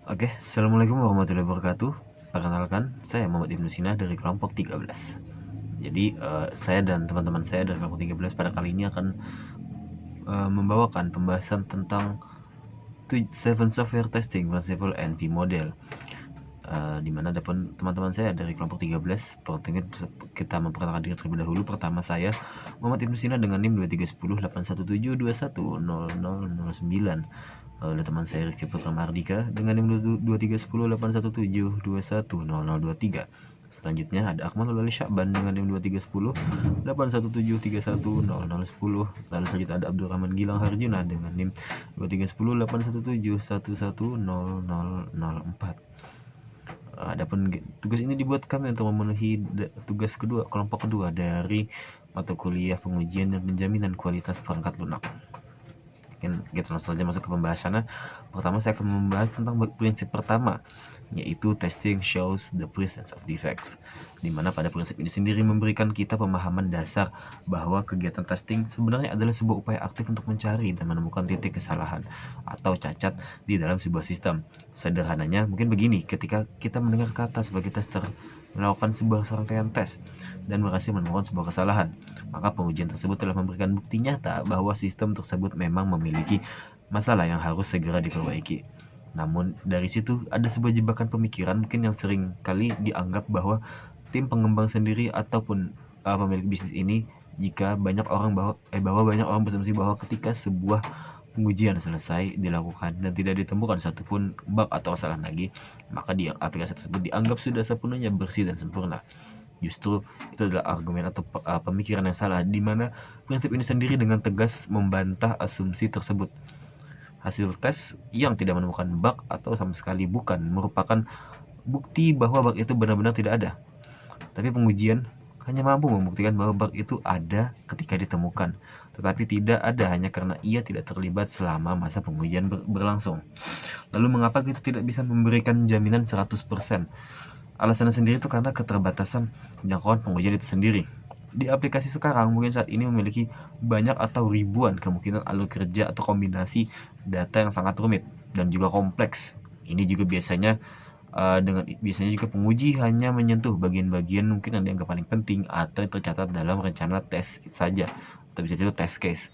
Oke, Assalamualaikum warahmatullahi wabarakatuh. Perkenalkan, saya Muhammad Ibnu Sina dari kelompok 13. Jadi, saya dan teman-teman saya dari kelompok 13 pada kali ini akan membawakan pembahasan tentang 7 Software Testing Principle and V-Model. Di mana ada pun teman-teman saya dari kelompok 13. Pertama kita memperkenalkan diri terlebih dahulu. Pertama saya Muhammad Ibnu Sina dengan NIM 23108172100009. Lalu teman saya Rizky Putra Mardika dengan NIM 23108172100023. Selanjutnya ada Akmal Lali Syakban dengan NIM 23108173100010. Lalu selanjutnya ada Abdurrahman Gilang Harjuna dengan NIM 23108171110004. Adapun tugas ini dibuat kami untuk memenuhi tugas kedua, kelompok kedua dari mata kuliah pengujian dan penjaminan kualitas perangkat lunak. Kita langsung saja masuk ke pembahasannya. Pertama saya akan membahas tentang prinsip pertama, yaitu testing shows the presence of defects, di mana pada prinsip ini sendiri memberikan kita pemahaman dasar bahwa kegiatan testing sebenarnya adalah sebuah upaya aktif untuk mencari dan menemukan titik kesalahan atau cacat di dalam sebuah sistem. Sederhananya mungkin begini, ketika kita mendengar kata sebagai tester melakukan sebuah serangkaian tes dan berhasil menemukan sebuah kesalahan, maka pengujian tersebut telah memberikan bukti nyata bahwa sistem tersebut memang memiliki masalah yang harus segera diperbaiki. Namun dari situ ada sebuah jebakan pemikiran mungkin yang sering kali dianggap bahwa tim pengembang sendiri ataupun pemilik bisnis ini, jika banyak orang bahwa banyak orang berasumsi bahwa ketika sebuah pengujian selesai dilakukan dan tidak ditemukan satupun bug atau kesalahan lagi, maka aplikasi tersebut dianggap sudah sepenuhnya bersih dan sempurna. Justru itu adalah argumen atau pemikiran yang salah, di mana prinsip ini sendiri dengan tegas membantah asumsi tersebut. Hasil tes yang tidak menemukan bug atau sama sekali bukan merupakan bukti bahwa bug itu benar-benar tidak ada. Tapi pengujian hanya mampu membuktikan bahwa bug itu ada ketika ditemukan, tetapi tidak ada hanya karena ia tidak terlibat selama masa pengujian berlangsung. Lalu mengapa kita tidak bisa memberikan jaminan 100%? Alasannya sendiri itu karena keterbatasan jangkauan pengujian itu sendiri. Di aplikasi sekarang mungkin saat ini memiliki banyak atau ribuan kemungkinan alur kerja atau kombinasi data yang sangat rumit dan juga kompleks. Ini juga biasanya juga penguji hanya menyentuh bagian-bagian mungkin yang dianggap paling penting atau yang tercatat dalam rencana tes saja, atau bisa itu test case.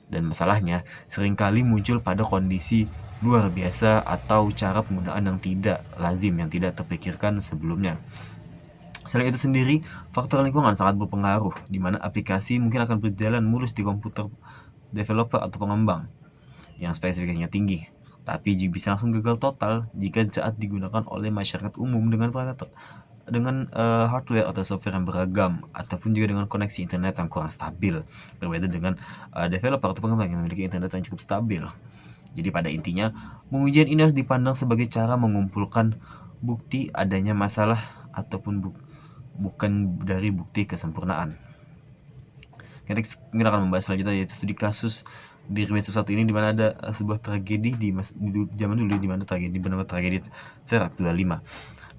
Dan masalahnya seringkali muncul pada kondisi luar biasa atau cara penggunaan yang tidak lazim, yang tidak terpikirkan sebelumnya. Selain itu sendiri, faktor lingkungan sangat berpengaruh, di mana aplikasi mungkin akan berjalan mulus di komputer developer atau pengembang yang spesifikasinya tinggi, tapi juga bisa langsung gagal total jika saat digunakan oleh masyarakat umum dengan hardware atau software yang beragam, ataupun juga dengan koneksi internet yang kurang stabil, berbeda dengan developer atau pengembang yang memiliki internet yang cukup stabil. Jadi pada intinya, pengujian ini harus dipandang sebagai cara mengumpulkan bukti adanya masalah ataupun bukan dari bukti kesempurnaan. Kita akan membahas selanjutnya, yaitu studi kasus di semester 1 ini, di mana ada sebuah tragedi di zaman dulu, di mana tragedi bernama tragedi Perak 25,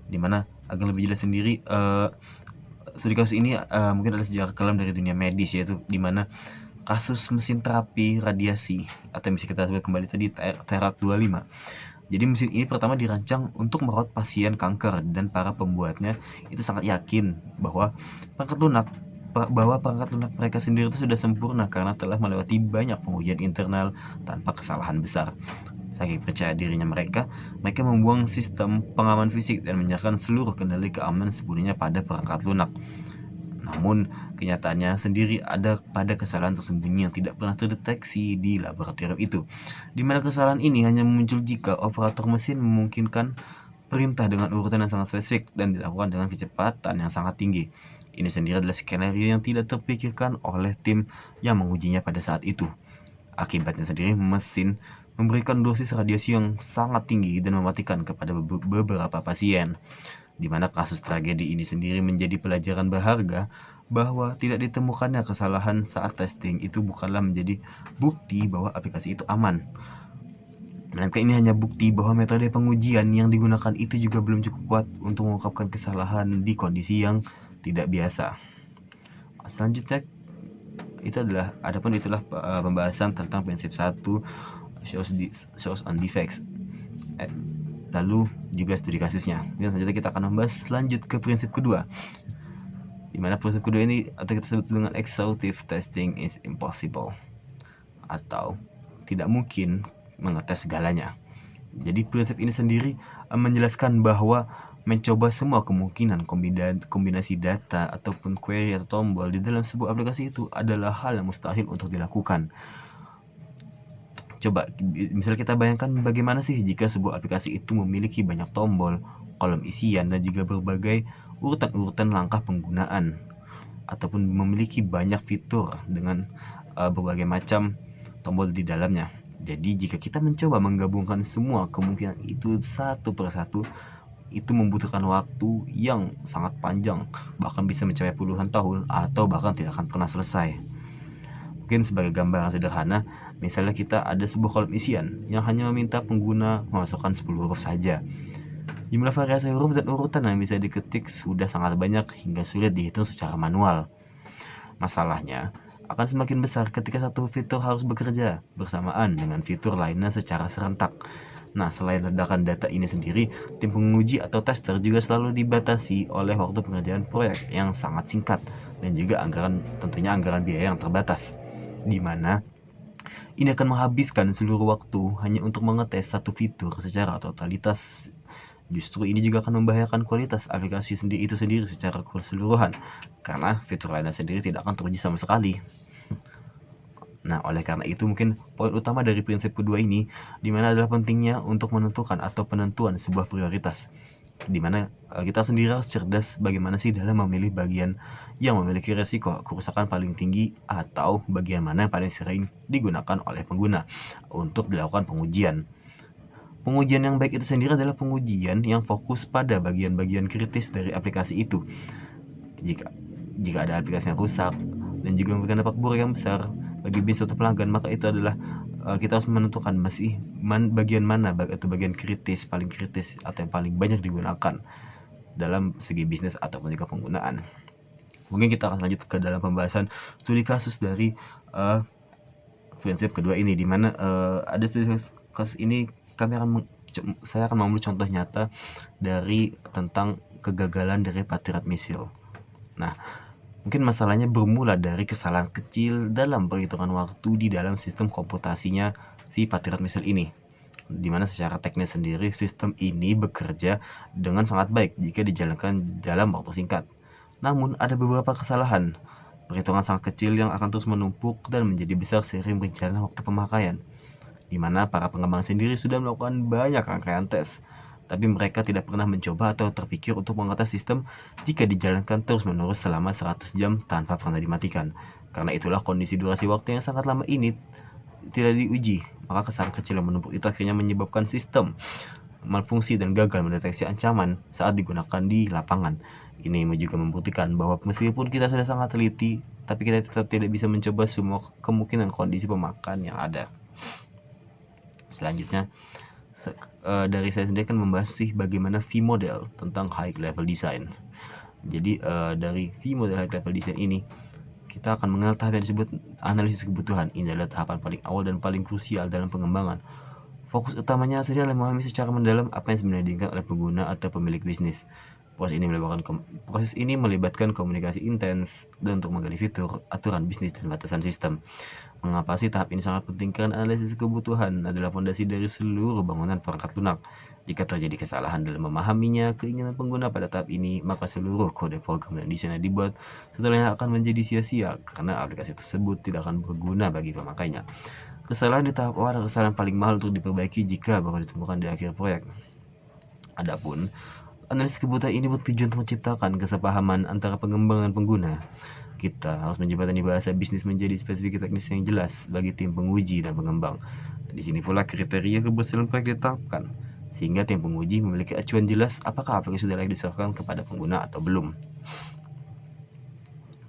di mana agar lebih jelas sendiri, studi kasus ini mungkin ada sejarah kelam dari dunia medis, yaitu di mana kasus mesin terapi radiasi atau yang bisa kita sebut kembali tadi Terak 25. Jadi mesin ini pertama dirancang untuk merawat pasien kanker, dan para pembuatnya itu sangat yakin bahwa perangkat lunak mereka sendiri itu sudah sempurna karena telah melewati banyak pengujian internal tanpa kesalahan besar. Saking percaya dirinya mereka membuang sistem pengaman fisik dan menyerahkan seluruh kendali keamanan sepenuhnya pada perangkat lunak. Namun kenyataannya sendiri ada pada kesalahan tersembunyi yang tidak pernah terdeteksi di laboratorium itu, di mana kesalahan ini hanya muncul jika operator mesin memungkinkan perintah dengan urutan yang sangat spesifik dan dilakukan dengan kecepatan yang sangat tinggi. Ini sendiri adalah skenario yang tidak terpikirkan oleh tim yang mengujinya pada saat itu. Akibatnya sendiri mesin memberikan dosis radiasi yang sangat tinggi dan mematikan kepada beberapa pasien, di mana kasus tragedi ini sendiri menjadi pelajaran berharga bahwa tidak ditemukannya kesalahan saat testing itu bukanlah menjadi bukti bahwa aplikasi itu aman. Melainkan ini hanya bukti bahwa metode pengujian yang digunakan itu juga belum cukup kuat untuk mengungkapkan kesalahan di kondisi yang tidak biasa. Selanjutnya itulah pembahasan tentang prinsip 1 shows on defects. lalu juga studi kasusnya. Dan selanjutnya kita akan membahas lanjut ke prinsip kedua, di mana prinsip kedua ini atau kita sebut dengan exhaustive testing is impossible, atau tidak mungkin mengetes segalanya. Jadi prinsip ini sendiri menjelaskan bahwa mencoba semua kemungkinan kombinasi data ataupun query atau tombol di dalam sebuah aplikasi itu adalah hal yang mustahil untuk dilakukan. Coba misalnya kita bayangkan bagaimana sih jika sebuah aplikasi itu memiliki banyak tombol, kolom isian, dan juga berbagai urutan-urutan langkah penggunaan, ataupun memiliki banyak fitur dengan berbagai macam tombol di dalamnya. Jadi jika kita mencoba menggabungkan semua kemungkinan itu satu persatu, itu membutuhkan waktu yang sangat panjang, bahkan bisa mencapai puluhan tahun atau bahkan tidak akan pernah selesai. Mungkin sebagai gambaran sederhana, misalnya kita ada sebuah kolom isian yang hanya meminta pengguna memasukkan 10 huruf saja. Jumlah variasi huruf dan urutan yang bisa diketik sudah sangat banyak hingga sulit dihitung secara manual. Masalahnya akan semakin besar ketika satu fitur harus bekerja bersamaan dengan fitur lainnya secara serentak. Nah, selain ledakan data ini sendiri, tim penguji atau tester juga selalu dibatasi oleh waktu pengerjaan proyek yang sangat singkat dan juga tentunya anggaran biaya yang terbatas, di mana ini akan menghabiskan seluruh waktu hanya untuk mengetes satu fitur secara totalitas. Justru ini juga akan membahayakan kualitas aplikasi itu sendiri secara keseluruhan, karena fitur lainnya sendiri tidak akan teruji sama sekali. Nah, oleh karena itu mungkin poin utama dari prinsip kedua ini, dimana adalah pentingnya untuk menentukan atau penentuan sebuah prioritas, dimana kita sendiri harus cerdas bagaimana sih dalam memilih bagian yang memiliki resiko kerusakan paling tinggi atau bagian mana yang paling sering digunakan oleh pengguna untuk dilakukan pengujian. Pengujian yang baik itu sendiri adalah pengujian yang fokus pada bagian-bagian kritis dari aplikasi itu. Jika ada aplikasi yang rusak dan juga memberikan dampak buruk yang besar bagi bisnis atau pelanggan, maka itu adalah kita harus menentukan bagian mana atau bagian kritis, paling kritis atau yang paling banyak digunakan dalam segi bisnis ataupun juga penggunaan. Mungkin kita akan lanjut ke dalam pembahasan studi kasus dari prinsip kedua ini, di mana ada studi kasus ini saya akan mengambil contoh nyata dari tentang kegagalan dari Patriot Missile. Nah, mungkin masalahnya bermula dari kesalahan kecil dalam perhitungan waktu di dalam sistem komputasinya si Patriot Missile ini, dimana secara teknis sendiri sistem ini bekerja dengan sangat baik jika dijalankan dalam waktu singkat. Namun ada beberapa kesalahan perhitungan sangat kecil yang akan terus menumpuk dan menjadi besar seiring berjalannya waktu pemakaian, dimana para pengembang sendiri sudah melakukan banyak rangkaian tes, tapi mereka tidak pernah mencoba atau terpikir untuk mengetes sistem jika dijalankan terus-menerus selama 100 jam tanpa pernah dimatikan. Karena itulah kondisi durasi waktu yang sangat lama ini tidak diuji, maka kesalahan kecil yang menumpuk itu akhirnya menyebabkan sistem malfungsi dan gagal mendeteksi ancaman saat digunakan di lapangan. Ini juga membuktikan bahwa meskipun kita sudah sangat teliti, tapi kita tetap tidak bisa mencoba semua kemungkinan kondisi pemakaian yang ada. Selanjutnya, dari saya sendiri akan membahas sih bagaimana V-model tentang high level design. Jadi dari V-model high level design ini kita akan mengenal tahap yang disebut analisis kebutuhan. Ini adalah tahapan paling awal dan paling krusial dalam pengembangan. Fokus utamanya sendiri adalah memahami secara mendalam apa yang sebenarnya diinginkan oleh pengguna atau pemilik bisnis. Proses ini melibatkan komunikasi intens dan untuk menggali fitur, aturan bisnis, dan batasan sistem. Mengapa sih tahap ini sangat penting? Karena analisis kebutuhan adalah fondasi dari seluruh bangunan perangkat lunak. Jika terjadi kesalahan dalam memahaminya keinginan pengguna pada tahap ini, maka seluruh kode program dan desain yang dibuat setelahnya akan menjadi sia-sia karena aplikasi tersebut tidak akan berguna bagi pemakainya. Kesalahan di tahap awal adalah kesalahan paling mahal untuk diperbaiki jika baru ditemukan di akhir proyek. Adapun analisis kebutuhan ini bertujuan untuk menciptakan kesepahaman antara pengembang dan pengguna. Kita harus menjembatani bahasa bisnis menjadi spesifik teknis yang jelas bagi tim penguji dan pengembang. Di sini pula kriteria keberhasilan proyek ditetapkan, sehingga tim penguji memiliki acuan jelas apakah aplikasi sudah layak diserahkan kepada pengguna atau belum.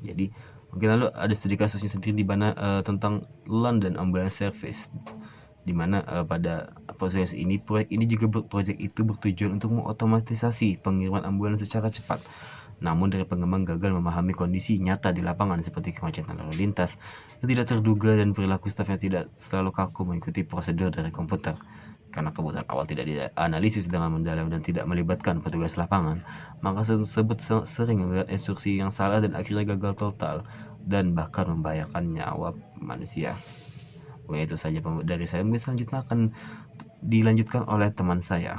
Jadi mungkin lalu ada studi kasusnya sendiri di mana tentang London Ambulance Service, di mana pada proses ini proyek itu bertujuan untuk mengotomatisasi pengiriman ambulans secara cepat. Namun dari pengembang gagal memahami kondisi nyata di lapangan seperti kemacetan lalu lintas yang tidak terduga dan perilaku staf yang tidak selalu kaku mengikuti prosedur dari komputer. Karena kebutuhan awal tidak dianalisis dengan mendalam dan tidak melibatkan petugas lapangan, maka tersebut sering membuat instruksi yang salah dan akhirnya gagal total dan bahkan membahayakan nyawa manusia. Mungkin itu saja dari saya. Mungkin selanjutnya akan dilanjutkan oleh teman saya.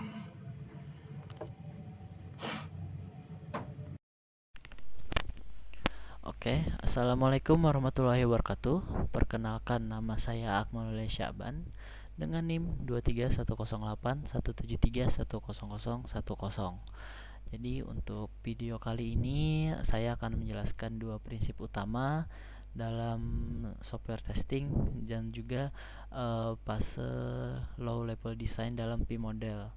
Oke, Assalamualaikum warahmatullahi wabarakatuh. Perkenalkan, nama saya Akmalul Syaban dengan NIM 2310817310010. Jadi untuk video kali ini saya akan menjelaskan dua prinsip utama dalam software testing dan juga fase low level design dalam P-model.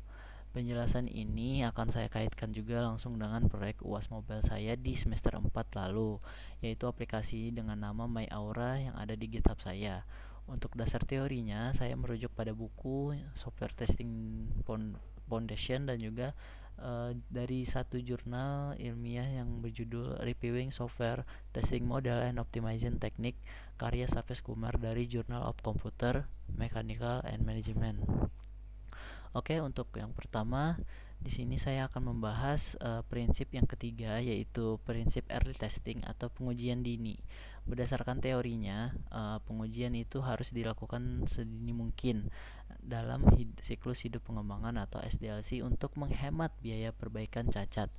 Penjelasan ini akan saya kaitkan juga langsung dengan proyek UAS Mobile saya di semester 4 lalu, yaitu aplikasi dengan nama My Aura yang ada di GitHub saya. Untuk dasar teorinya, saya merujuk pada buku Software Testing Foundation dan juga dari satu jurnal ilmiah yang berjudul Reviewing Software Testing Model and Optimization Technique karya Safes Kumar dari Journal of Computer, Mechanical and Management. Oke, untuk yang pertama, di sini saya akan membahas prinsip yang ketiga, yaitu prinsip early testing atau pengujian dini. Berdasarkan teorinya, pengujian itu harus dilakukan sedini mungkin dalam siklus hidup pengembangan atau SDLC untuk menghemat biaya perbaikan cacat.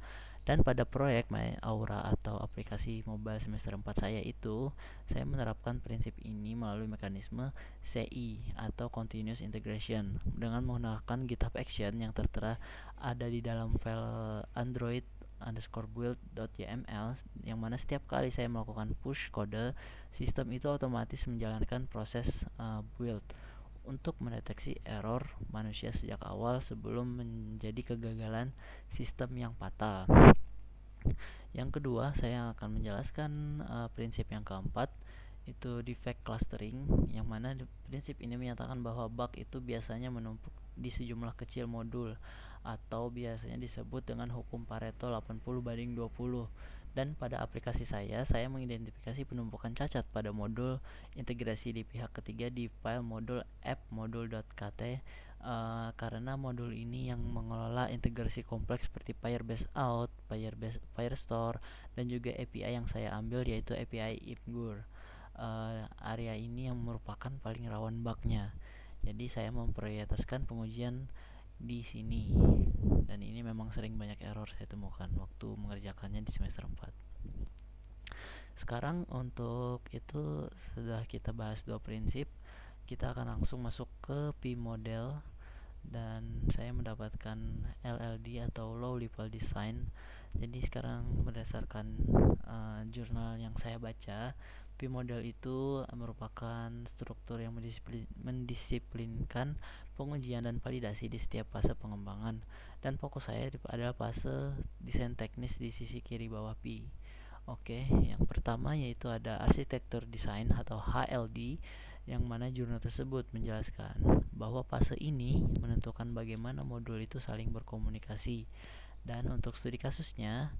Dan pada proyek My Aura atau aplikasi mobile semester 4 saya itu, saya menerapkan prinsip ini melalui mekanisme CI atau Continuous Integration dengan menggunakan GitHub Action yang tertera ada di dalam file Android build.yml, yang mana setiap kali saya melakukan push kode, sistem itu otomatis menjalankan proses build untuk mendeteksi error manusia sejak awal sebelum menjadi kegagalan sistem yang fatal. Yang kedua, saya akan menjelaskan prinsip yang keempat, itu defect clustering, yang mana prinsip ini menyatakan bahwa bug itu biasanya menumpuk di sejumlah kecil modul atau biasanya disebut dengan hukum Pareto 80/20. Dan pada aplikasi saya mengidentifikasi penumpukan cacat pada modul integrasi di pihak ketiga di file modul app.modul.kt karena modul ini yang mengelola integrasi kompleks seperti Firebase Out, Firestore, dan juga API yang saya ambil yaitu API Imgur. Area ini yang merupakan paling rawan bugnya. Jadi saya memprioritaskan pengujian di sini. Dan ini memang sering banyak error saya temukan waktu mengerjakannya di semester 4. Sekarang untuk itu sudah kita bahas dua prinsip, kita akan langsung masuk ke P-model dan saya mendapatkan LLD atau Low Level Design. Jadi sekarang berdasarkan jurnal yang saya baca, P-model itu merupakan struktur yang mendisiplinkan pengujian dan validasi di setiap fase pengembangan, dan fokus saya adalah fase desain teknis di sisi kiri bawah P. Oke, yang pertama yaitu ada arsitektur desain atau HLD, yang mana jurnal tersebut menjelaskan bahwa fase ini menentukan bagaimana modul itu saling berkomunikasi. Dan untuk studi kasusnya,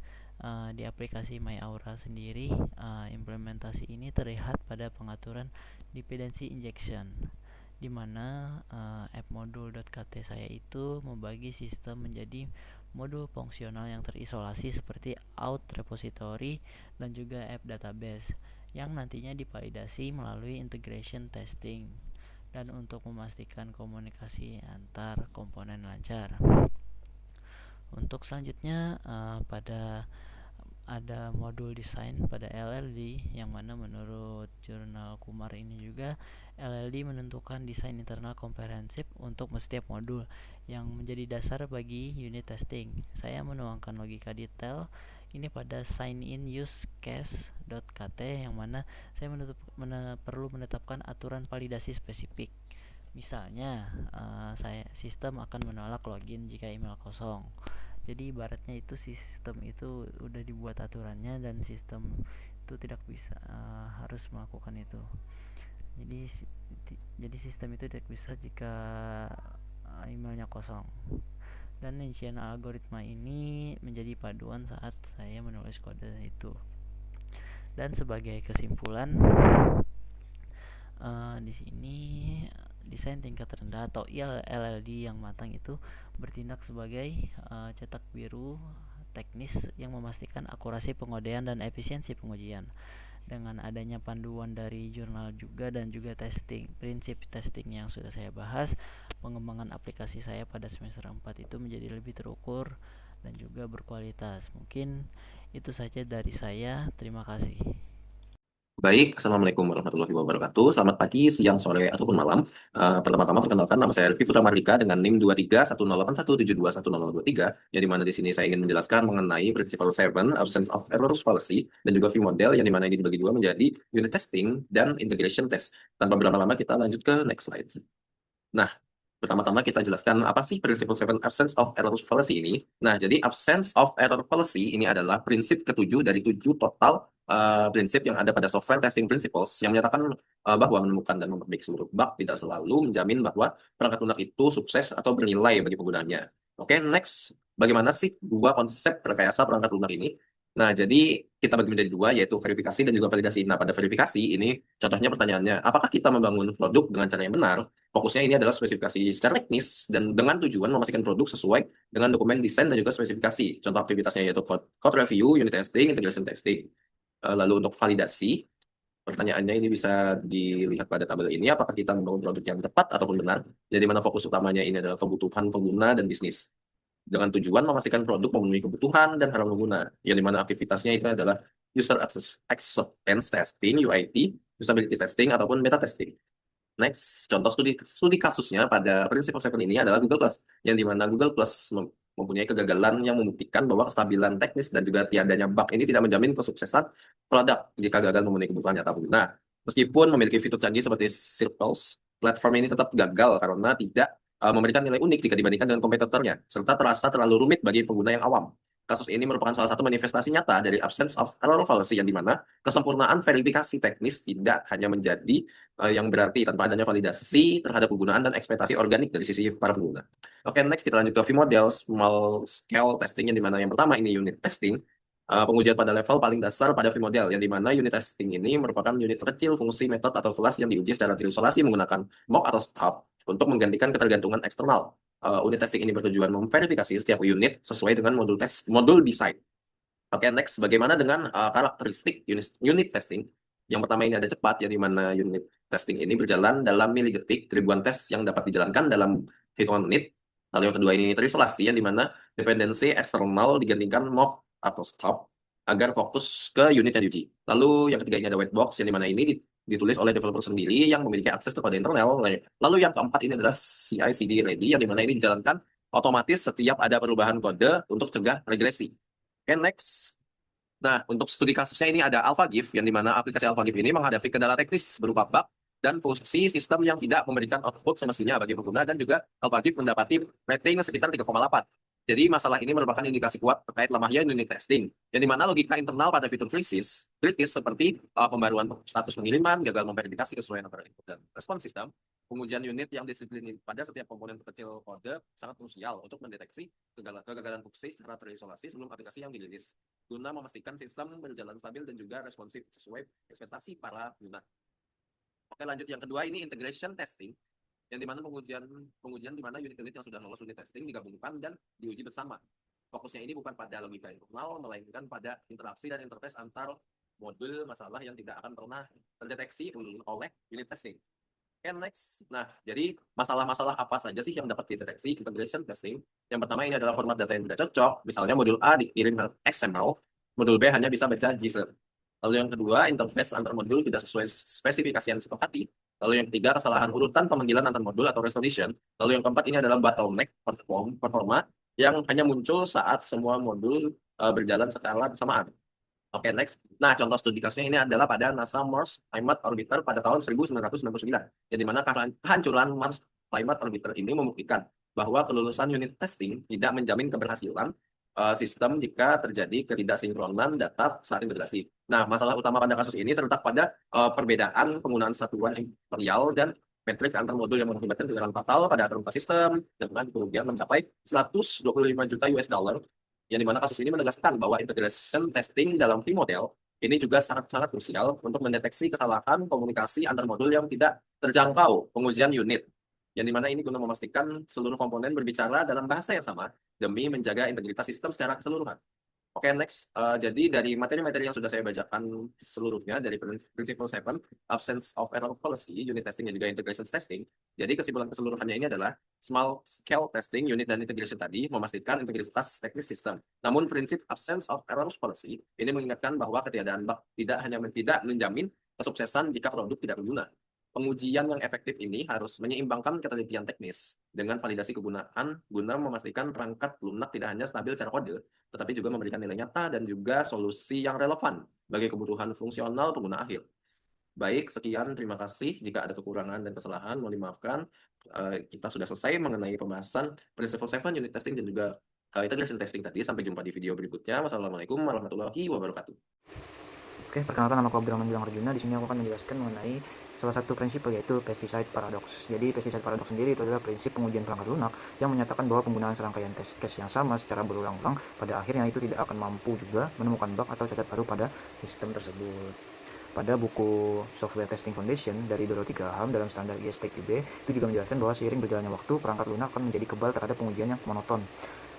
di aplikasi My Aura sendiri, implementasi ini terlihat pada pengaturan dependency injection, di mana app.modul.kt saya itu membagi sistem menjadi modul fungsional yang terisolasi seperti out repository dan juga app database yang nantinya divalidasi melalui integration testing dan untuk memastikan komunikasi antar komponen lancar. Untuk selanjutnya pada ada modul desain pada LLD, yang mana menurut jurnal Kumar ini juga LLD menentukan desain internal komprehensif untuk setiap modul yang menjadi dasar bagi unit testing. Saya menuangkan logika detail ini pada sign in use case.kt, yang mana saya perlu menetapkan aturan validasi spesifik. Misalnya, sistem akan menolak login jika email kosong. Jadi ibaratnya itu sistem itu udah dibuat aturannya dan sistem itu tidak bisa harus melakukan itu. Jadi sistem itu tidak bisa jika emailnya kosong. Dan rincian algoritma ini menjadi paduan saat saya menulis kode itu. Dan sebagai kesimpulan, di sini desain tingkat rendah atau LLD yang matang itu bertindak sebagai cetak biru teknis yang memastikan akurasi pengodean dan efisiensi pengujian. Dengan adanya panduan dari jurnal juga dan juga testing, prinsip testing yang sudah saya bahas, pengembangan aplikasi saya pada semester 4 itu menjadi lebih terukur dan juga berkualitas. Mungkin itu saja dari saya. Terima kasih. Baik, Assalamualaikum warahmatullahi wabarakatuh. Selamat pagi, siang, sore, ataupun malam. Pertama-tama perkenalkan, nama saya Rifki Putra Mardika dengan NIM 231081721023, yang dimana di sini saya ingin menjelaskan mengenai Principle 7, Absence of Errors Fallacy, dan juga V-Model, yang dimana ini dibagi dua menjadi Unit Testing dan Integration Test. Tanpa berlama-lama, kita lanjut ke next slide. Nah, pertama-tama kita jelaskan apa sih Principle 7 Absence of Error Fallacy ini. Nah, jadi Absence of Error Fallacy ini adalah prinsip ketujuh dari 7 total prinsip yang ada pada Software Testing Principles yang menyatakan bahwa menemukan dan memperbaiki seluruh bug tidak selalu menjamin bahwa perangkat lunak itu sukses atau bernilai bagi penggunanya. Oke, next. Bagaimana sih dua konsep rekayasa perangkat lunak ini? Nah, jadi kita bagi menjadi dua, yaitu verifikasi dan juga validasi. Nah, pada verifikasi ini, contohnya pertanyaannya, apakah kita membangun produk dengan cara yang benar? Fokusnya ini adalah spesifikasi secara teknis dan dengan tujuan memastikan produk sesuai dengan dokumen desain dan juga spesifikasi. Contoh aktivitasnya yaitu code review, unit testing, integration testing. Lalu untuk validasi, pertanyaannya ini bisa dilihat pada tabel ini, apakah kita membangun produk yang tepat ataupun benar? Jadi mana fokus utamanya ini adalah kebutuhan pengguna dan bisnis. Dengan tujuan memastikan produk memenuhi kebutuhan dan harapan pengguna, yang dimana aktivitasnya itu adalah user acceptance testing, UAT, usability testing, ataupun beta testing. Next, contoh studi kasusnya pada Principle 7 ini adalah Google Plus, yang dimana Google Plus mempunyai kegagalan yang membuktikan bahwa kestabilan teknis dan juga tiadanya bug ini tidak menjamin kesuksesan produk jika gagal memenuhi kebutuhan nyata pengguna. Meskipun memiliki fitur canggih seperti Circles, platform ini tetap gagal karena tidak memberikan nilai unik jika dibandingkan dengan kompetitornya, serta terasa terlalu rumit bagi pengguna yang awam. Kasus ini merupakan salah satu manifestasi nyata dari absence of error fallacy, yang dimana kesempurnaan verifikasi teknis tidak hanya menjadi yang berarti tanpa adanya validasi terhadap penggunaan dan ekspektasi organik dari sisi para pengguna. Oke, next kita lanjut ke V-Model Small Scale Testing, yang dimana yang pertama ini unit testing. Pengujian pada level paling dasar pada V-Model, yang dimana unit testing ini merupakan unit kecil fungsi, metode, atau kelas yang diuji secara terisolasi menggunakan mock atau stop untuk menggantikan ketergantungan eksternal. Unit testing ini bertujuan memverifikasi setiap unit sesuai dengan modul desain. Oke, next, bagaimana dengan karakteristik unit testing? Yang pertama ini ada cepat, yang dimana unit testing ini berjalan dalam milidetik, ribuan tes yang dapat dijalankan dalam hitungan menit. Lalu yang kedua ini terisolasi, yang dimana dependensi eksternal digantikan mock atau stop agar fokus ke unit yang diuji. Lalu yang ketiga ini ada white box, yang dimana ini ditulis oleh developer sendiri yang memiliki akses kepada internal. Lalu yang keempat ini adalah CI/CD ready, yang dimana ini dijalankan otomatis setiap ada perubahan kode untuk cegah regresi. Oke, next. Nah, untuk studi kasusnya ini ada AlphaGIF, yang dimana aplikasi AlphaGIF ini menghadapi kendala teknis berupa bug dan fungsi sistem yang tidak memberikan output semestinya bagi pengguna, dan juga AlphaGIF mendapati rating sekitar 3,8. Jadi masalah ini merupakan indikasi kuat terkait lemahnya unit testing, yang dimana logika internal pada fitur kritis seperti pembaruan status pengiriman, gagal memverifikasi kesesuaian antara input dan respon sistem, pengujian unit yang disiplin pada setiap komponen kecil kode sangat krusial untuk mendeteksi kegagalan fungsi secara terisolasi sebelum aplikasi yang dirilis, guna memastikan sistem berjalan stabil dan juga responsif sesuai ekspektasi para pengguna. Oke, lanjut yang kedua ini integration testing, yang dimana pengujian di mana unit-unit yang sudah lolos unit testing digabungkan dan diuji bersama. Fokusnya ini bukan pada logika internal, melainkan pada interaksi dan interface antar modul masalah yang tidak akan pernah terdeteksi oleh unit testing. Okay, next. Nah, jadi masalah-masalah apa saja sih yang dapat dideteksi integration testing? Yang pertama ini adalah format data yang tidak cocok. Misalnya modul A dikirim XML, modul B hanya bisa baca JSON. Lalu yang kedua, interface antar modul tidak sesuai spesifikasi yang disepakati. Lalu yang ketiga, kesalahan urutan pemanggilan antar modul atau resolution. Lalu yang keempat ini adalah bottleneck performa yang hanya muncul saat semua modul berjalan secara bersamaan. Oke, next. Nah, contoh studi kasusnya ini adalah pada NASA Mars Climate Orbiter pada tahun 1999, yang dimana kehancuran Mars Climate Orbiter ini membuktikan bahwa kelulusan unit testing tidak menjamin keberhasilan sistem jika terjadi ketidaksinkronan data saat integrasi. Nah, masalah utama pada kasus ini terletak pada perbedaan penggunaan satuan imperial dan metrik antar modul yang mengakibatkan kegagalan fatal pada atribut sistem dengan kerugian mencapai 125 juta US dollar, yang dimana kasus ini menegaskan bahwa integration testing dalam V-Model ini juga sangat-sangat krusial untuk mendeteksi kesalahan komunikasi antar modul yang tidak terjangkau pengujian unit. yang dimana ini guna memastikan seluruh komponen berbicara dalam bahasa yang sama demi menjaga integritas sistem secara keseluruhan. Oke, next. Jadi dari materi-materi yang sudah saya bacakan seluruhnya dari Principle 7, Absence of Error Policy, Unit Testing, dan juga Integration Testing. Jadi kesimpulan keseluruhannya ini adalah small scale testing, unit dan integration tadi memastikan integritas teknis sistem. Namun prinsip Absence of Error Policy ini mengingatkan bahwa ketiadaan bug tidak menjamin kesuksesan jika produk tidak berguna. Pengujian yang efektif ini harus menyeimbangkan ketelitian teknis dengan validasi kegunaan guna memastikan perangkat lunak tidak hanya stabil secara kode, tetapi juga memberikan nilai nyata dan juga solusi yang relevan bagi kebutuhan fungsional pengguna akhir. Baik, sekian. Terima kasih. Jika ada kekurangan dan kesalahan, mohon dimaafkan. Kita sudah selesai mengenai pembahasan Principle 7, Unit Testing, dan juga Integration Testing tadi. Sampai jumpa di video berikutnya. Wassalamualaikum warahmatullahi wabarakatuh. Oke, perkenalkan, nama aku Abdurrahman Bilang Arjuna. Di sini aku akan menjelaskan mengenai salah satu prinsip, yaitu pesticide paradox. Jadi pesticide paradox sendiri itu adalah prinsip pengujian perangkat lunak yang menyatakan bahwa penggunaan serangkaian test case yang sama secara berulang-ulang pada akhirnya itu tidak akan mampu juga menemukan bug atau cacat baru pada sistem tersebut. Pada buku Software Testing Foundation dari Dorothy Graham dalam standar ISTQB itu juga menjelaskan bahwa seiring berjalannya waktu, perangkat lunak akan menjadi kebal terhadap pengujian yang monoton.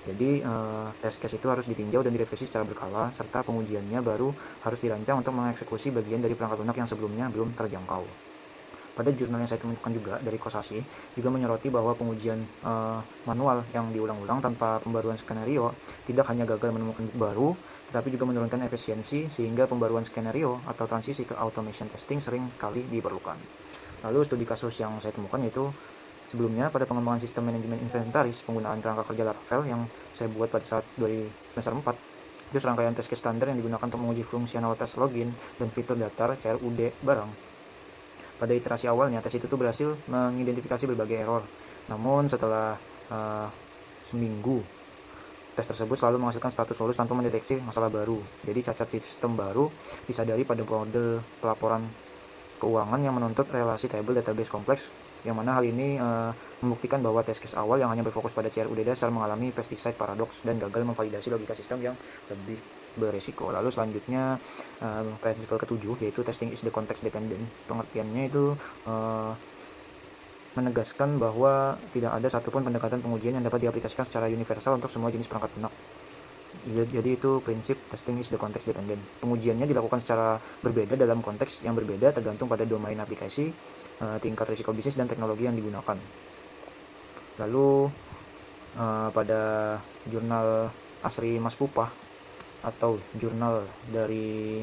Jadi test case itu harus ditinjau dan direvisi secara berkala, serta pengujiannya baru harus dirancang untuk mengeksekusi bagian dari perangkat lunak yang sebelumnya belum terjangkau. Pada jurnal yang saya temukan juga dari Kosashi juga menyoroti bahwa pengujian manual yang diulang-ulang tanpa pembaruan skenario tidak hanya gagal menemukan bug baru, tetapi juga menurunkan efisiensi, sehingga pembaruan skenario atau transisi ke automation testing sering kali diperlukan. Lalu studi kasus yang saya temukan yaitu sebelumnya pada pengembangan sistem manajemen inventaris penggunaan kerangka kerja Laravel yang saya buat pada saat semester 4, itu serangkaian test case standar yang digunakan untuk menguji fungsionalitas login dan fitur daftar CRUD barang. Pada iterasi awalnya, tes itu berhasil mengidentifikasi berbagai error. Namun setelah seminggu, tes tersebut selalu menghasilkan status lulus tanpa mendeteksi masalah baru. Jadi cacat sistem baru disadari pada model pelaporan keuangan yang menuntut relasi table database kompleks, yang mana hal ini membuktikan bahwa tes case awal yang hanya berfokus pada CRUD dasar mengalami pesticide paradox dan gagal memvalidasi logika sistem yang lebih beresiko. Lalu selanjutnya prinsip ke-7 yaitu testing is the context dependent. Pengertiannya itu menegaskan bahwa tidak ada satupun pendekatan pengujian yang dapat diaplikasikan secara universal untuk semua jenis perangkat lunak. Jadi itu prinsip testing is the context dependent. Pengujiannya dilakukan secara berbeda dalam konteks yang berbeda tergantung pada domain aplikasi, tingkat risiko bisnis, dan teknologi yang digunakan. Lalu pada jurnal Asri Mas Pupah atau jurnal dari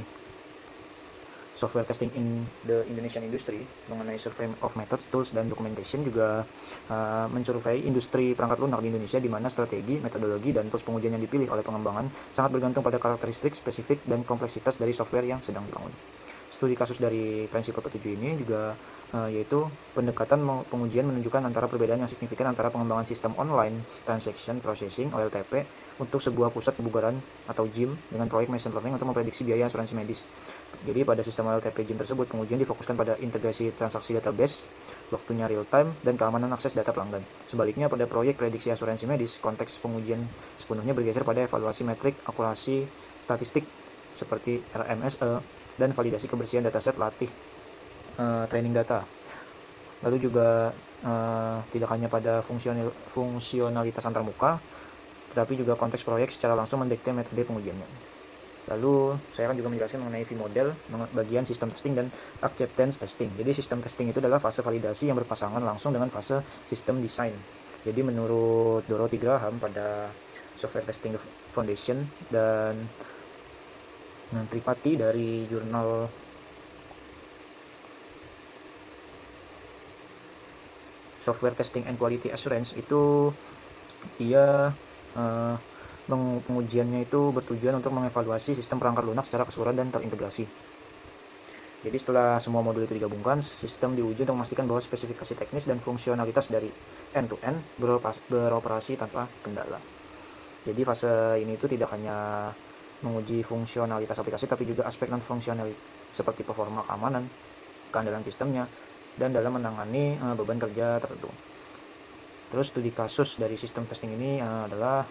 Software Testing in the Indonesian Industry mengenai survey of methods, tools, dan documentation juga mensurvei industri perangkat lunak di Indonesia, di mana strategi, metodologi, dan tools pengujian yang dipilih oleh pengembangan sangat bergantung pada karakteristik spesifik dan kompleksitas dari software yang sedang dibangun. Studi kasus dari prinsip ke-7 ini juga yaitu pendekatan pengujian menunjukkan antara perbedaan yang signifikan antara pengembangan sistem online transaction processing OLTP untuk sebuah pusat kebugaran atau gym dengan proyek machine learning untuk memprediksi biaya asuransi medis. Jadi pada sistem OLTP gym tersebut, pengujian difokuskan pada integrasi transaksi database, waktunya real time, dan keamanan akses data pelanggan. Sebaliknya pada proyek prediksi asuransi medis, konteks pengujian sepenuhnya bergeser pada evaluasi metrik akurasi statistik seperti RMSE dan validasi kebersihan dataset latih training data. Lalu juga tidak hanya pada fungsionalitas antarmuka, tetapi juga konteks proyek secara langsung mendikte metode pengujiannya. Lalu saya akan juga menjelaskan mengenai V-model, bagian sistem testing dan acceptance testing. Jadi sistem testing itu adalah fase validasi yang berpasangan langsung dengan fase sistem design. Jadi menurut Dorothy Graham pada Software Testing Foundation dan Tripati dari jurnal Software Testing and Quality Assurance, itu dia pengujiannya itu bertujuan untuk mengevaluasi sistem perangkat lunak secara keseluruhan dan terintegrasi. Jadi setelah semua modul itu digabungkan, sistem diuji untuk memastikan bahwa spesifikasi teknis dan fungsionalitas dari end-to-end beroperasi tanpa kendala. Jadi fase ini itu tidak hanya menguji fungsionalitas aplikasi, tapi juga aspek non-fungsional seperti performa keamanan, keandalan sistemnya, dan dalam menangani beban kerja tertentu. Terus studi kasus dari sistem testing ini adalah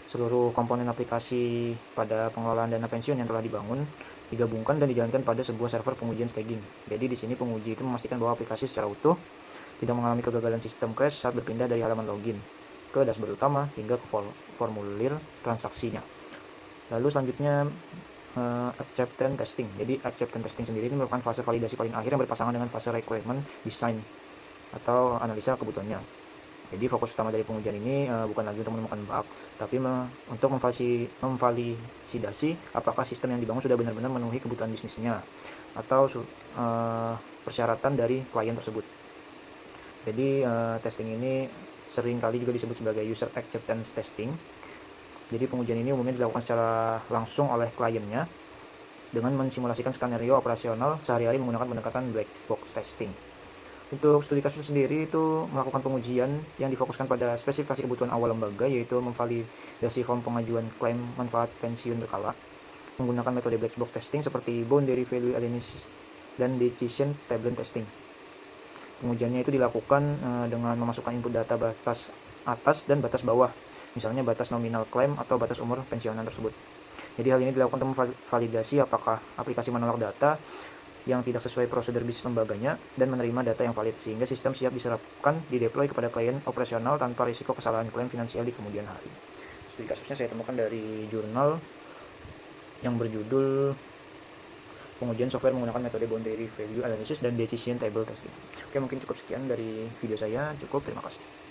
seluruh komponen aplikasi pada pengelolaan dana pensiun yang telah dibangun digabungkan dan dijalankan pada sebuah server pengujian staging. Jadi di sini penguji itu memastikan bahwa aplikasi secara utuh tidak mengalami kegagalan sistem crash saat berpindah dari halaman login ke dashboard utama hingga ke formulir transaksinya. Lalu selanjutnya acceptance testing. Jadi acceptance testing sendiri ini merupakan fase validasi paling akhir yang berpasangan dengan fase requirement design atau analisa kebutuhannya. Jadi fokus utama dari pengujian ini bukan lagi untuk menemukan bug, tapi untuk memvalidasi apakah sistem yang dibangun sudah benar-benar memenuhi kebutuhan bisnisnya atau persyaratan dari klien tersebut. Jadi testing ini sering kali juga disebut sebagai user acceptance testing. Jadi pengujian ini umumnya dilakukan secara langsung oleh kliennya dengan mensimulasikan skenario operasional sehari-hari menggunakan pendekatan black box testing. Untuk studi kasus sendiri itu melakukan pengujian yang difokuskan pada spesifikasi kebutuhan awal lembaga, yaitu memvalidasi form pengajuan klaim manfaat pensiun berkala menggunakan metode black box testing seperti boundary value analysis dan decision table testing. Pengujiannya itu dilakukan dengan memasukkan input data batas atas dan batas bawah, misalnya batas nominal klaim atau batas umur pensiunan tersebut. Jadi hal ini dilakukan untuk memvalidasi apakah aplikasi menolak data yang tidak sesuai prosedur bisnis lembaganya dan menerima data yang valid, sehingga sistem siap diserapkan dideploy kepada klien operasional tanpa risiko kesalahan klaim finansial di kemudian hari. Studi kasusnya saya temukan dari jurnal yang berjudul pengujian software menggunakan metode boundary value analysis dan decision table testing. Oke, mungkin cukup sekian dari video saya. Cukup, terima kasih.